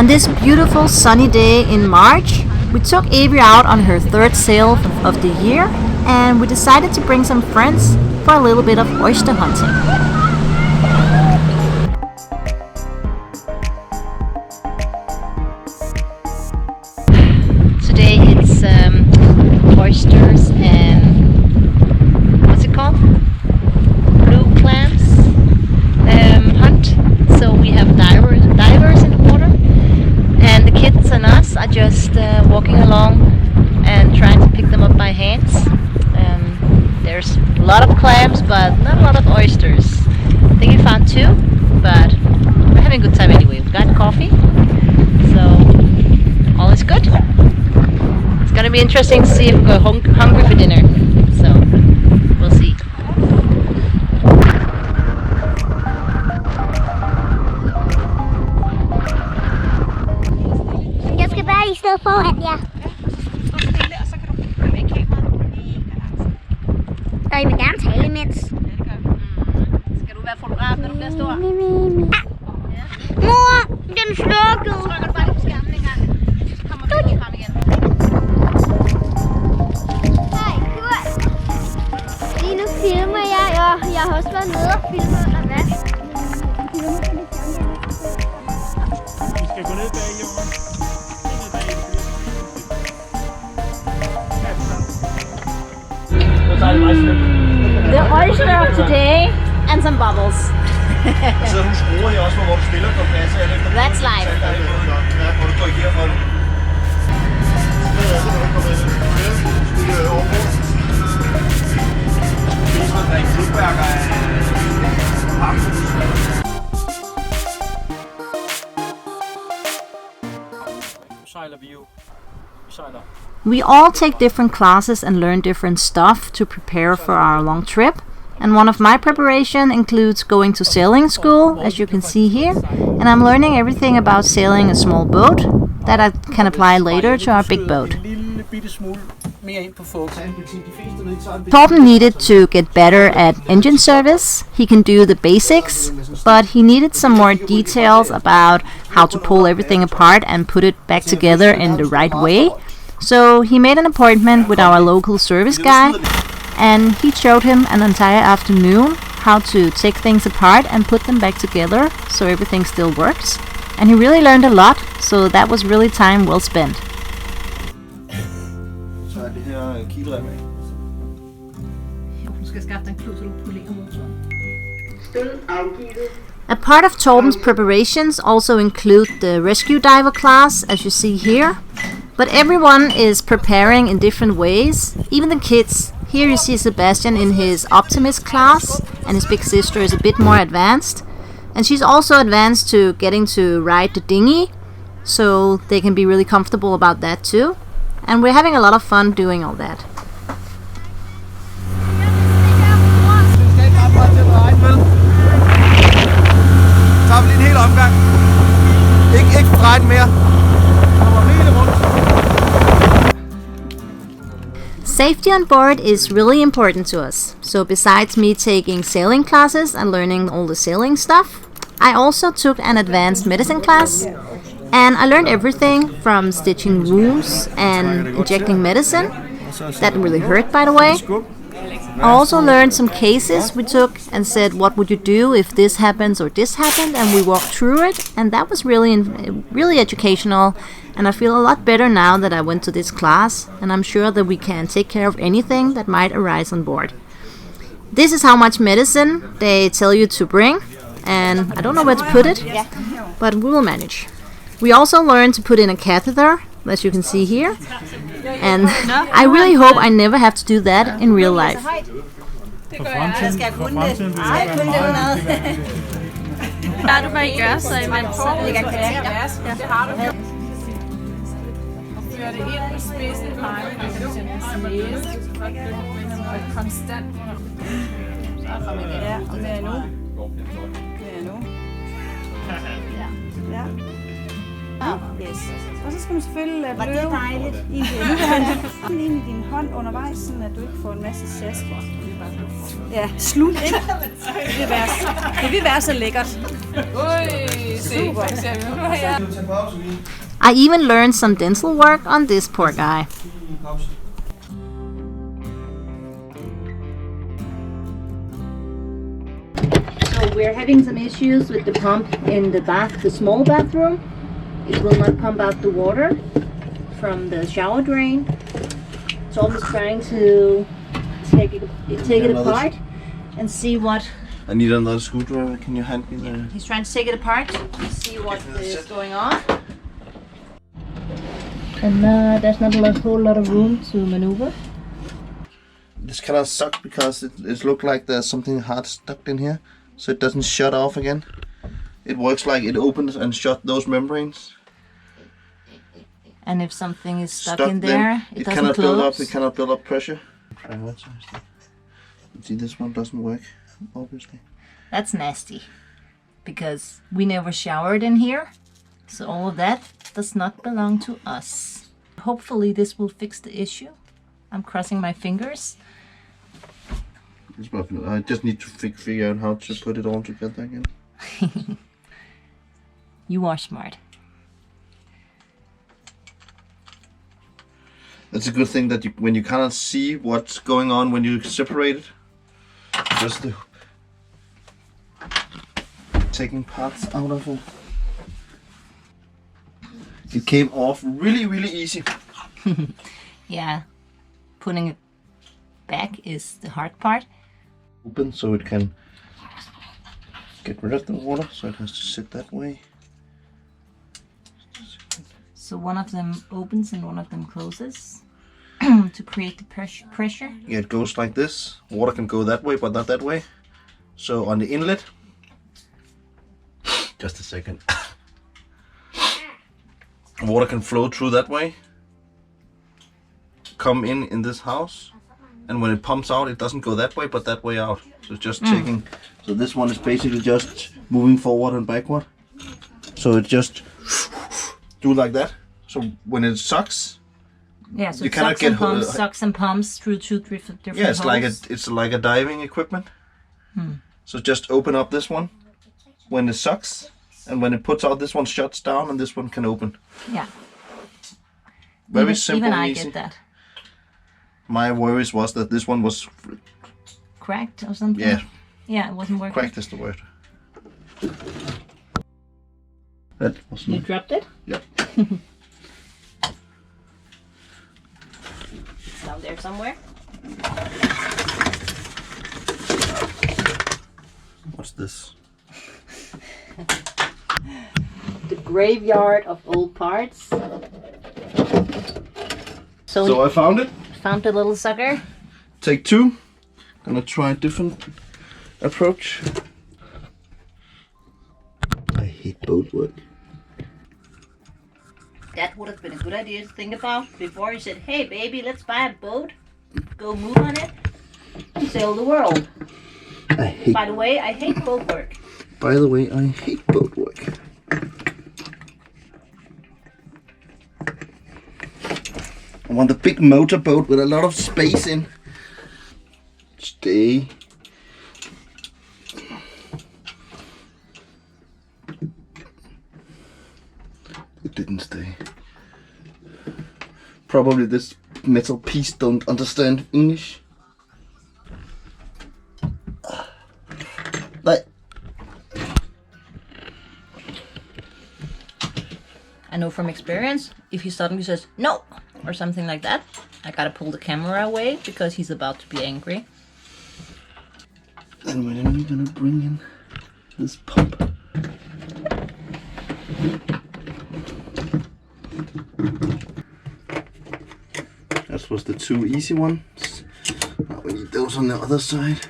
this beautiful sunny day in March, we took Avery out on her third sail of the year, and we decided to bring some friends for a little bit of oyster hunting. Today it's oysters and what's it called? Blue clams hunt. So we have divers in the water, and the kids and us are just walking along and trying to pick them up by hands. There's a lot of clams, but not a lot of oysters. I think we found 2, but we're having a good time anyway. We've got coffee, so all is good. It's gonna be interesting to see if we go hungry for dinner. So we'll see. Jeg skal være i stedet foran jer. Og I vil gerne tale imens. Ja, det gør vi. Skal du være fotograf, når du bliver stor? Ja. Mor, den slukkede. Så trykker du bare lige på skærmen en gang. Så kommer vi frem igen. Hej, Kurt. Lige nu filmer jeg, og jeg har også været nede og filme under vand. Vi skal gå ned bag jorden. The oyster of today and some bubbles. Så hun skruer her også, hvor du spiller kompasser. That's live. Ja, hvor du korrigerer for det. Så kan du komme ind. Skulle overpå. Hvis man drikker klubværker af bambus. We all take different classes and learn different stuff to prepare for our long trip. And one of my preparation includes going to sailing school, as you can see here. And I'm learning everything about sailing a small boat that I can apply later to our big boat. Torben needed to get better at engine service. He can do the basics, but he needed some more details about how to pull everything apart and put it back together in the right way. So he made an appointment with our local service guy, and he showed him an entire afternoon how to take things apart and put them back together so everything still works. And he really learned a lot, so that was really time well spent. Så er det her kilrem af. A part of Torben's preparations also include the rescue diver class, as you see here. But everyone is preparing in different ways, even the kids. Here you see Sebastian in his Optimist class, and his big sister is a bit more advanced. And she's also advanced to getting to ride the dinghy, so they can be really comfortable about that too. And we're having a lot of fun doing all that. Safety on board is really important to us. So besides me taking sailing classes and learning all the sailing stuff, I also took an advanced medicine class, and I learned everything from stitching wounds and injecting medicine. That really hurt, by the way. I also learned some cases we took and said, what would you do if this happens or this happened, and we walked through it, and that was really educational. And I feel a lot better now that I went to this class, and I'm sure that we can take care of anything that might arise on board. This is how much medicine they tell you to bring, and I don't know where to put it, but we will manage. We also learned to put in a catheter, as you can see here, and I really hope I never have to do that in real life. Føre det ind med spidsen pege, og næse, og konstant. Så er vi der, og det er nu. Det er nu. Ja. Yes. Og så skal man selvfølgelig Var det bløde dejligt? i det. Ind i din hånd undervejs, sådan at du ikke får en masse sjask. Ja, slut, ikke? Det vil være så lækkert. Super. I even learned some dental work on this poor guy. So we're having some issues with the pump in the small bathroom. It will not pump out the water from the shower drain. Torben is trying to take it apart and see what. I need another screwdriver. Can you hand me the... He's trying to take it apart to see what is going on. And there's not a whole lot of room to maneuver. This kind of sucks because it looks like there's something hard stuck in here, so it doesn't shut off again. It works like it opens and shuts those membranes. And if something is stuck in there, it doesn't cannot build up. close. It cannot build up pressure. See, this one doesn't work, obviously. That's nasty, because we never showered in here, so all of that does not belong to us. Hopefully this will fix the issue. I'm crossing my fingers. I just need to figure out how to put it all together again. You are smart. That's a good thing that when you cannot see what's going on when you separate it, just taking parts out of it. It came off really easy. Yeah, putting it back is the hard part. Open so it can get rid of the water, so it has to sit that way. So one of them opens and one of them closes to create the pressure. Yeah, it goes like this. Water can go that way, but not that way. So on the inlet, just a second. Water can flow through that way, come in this house, and when it pumps out, it doesn't go that way, but that way out. So it's just taking. So this one is basically just moving forward and backward. So it just do like that. So when it sucks, Yeah, so you it cannot sucks and pumps through two different yeah, it's holes. like a diving equipment. So just open up this one when it sucks, and when it puts out, this one shuts down, and this one can open. Yeah. Very simple Even and I easy. get that. My worries was that this one was Cracked or something? yeah, Yeah, it wasn't working. cracked is the word. That You wasn't. dropped it? Yep. It's down there somewhere. What's this? The graveyard of old parts. So I found it. Found the little sucker. Take two. Gonna try a different approach. I hate boatwork. That would have been a good idea to think about before you said, hey baby, let's buy a boat. Go move on it. Sail the world. I hate. By the way, I hate boat work. By the way, I hate boatwork. I want a big motorboat with a lot of space in. Stay. It didn't stay. Probably this metal piece don't understand English. Like. I know from experience, if he suddenly says no or something like that, I gotta pull the camera away because he's about to be angry. Then when are we gonna bring in this pump? That was the two easy ones. Now we need those on the other side.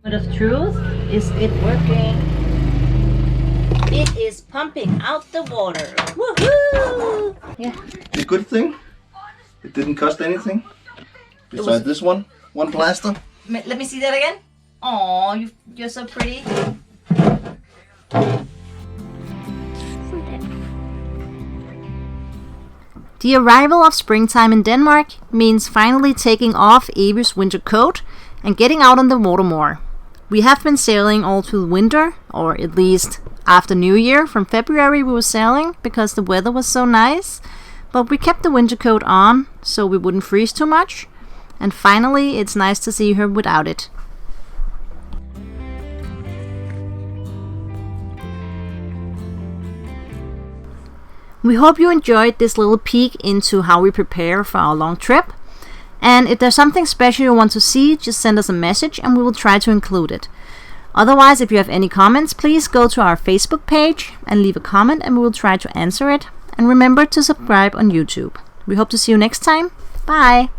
But of truth, is it working? It is pumping out the water. Woohoo! Yeah. The good thing, it didn't cost anything. Besides this one plaster. Let me see that again. Oh, you're so pretty. The arrival of springtime in Denmark means finally taking off Evie's winter coat and getting out on the water more. We have been sailing all through winter, or at least after New Year. From February we were sailing because the weather was so nice, but we kept the winter coat on so we wouldn't freeze too much, and finally it's nice to see her without it. We hope you enjoyed this little peek into how we prepare for our long trip. And if there's something special you want to see, just send us a message and we will try to include it. Otherwise, if you have any comments, please go to our Facebook page and leave a comment and we will try to answer it. And remember to subscribe on YouTube. We hope to see you next time. Bye!